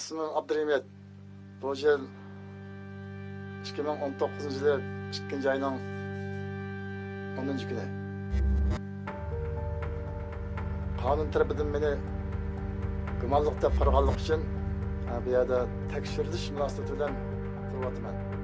İsmim Abdurahmet. Bu yıl 2019 yılı 2. ayının 10. günü. Kanun tarafından beni gumonliq deb qaraganlik uchun bu yerda tekshirilish munosabati bilan turibman.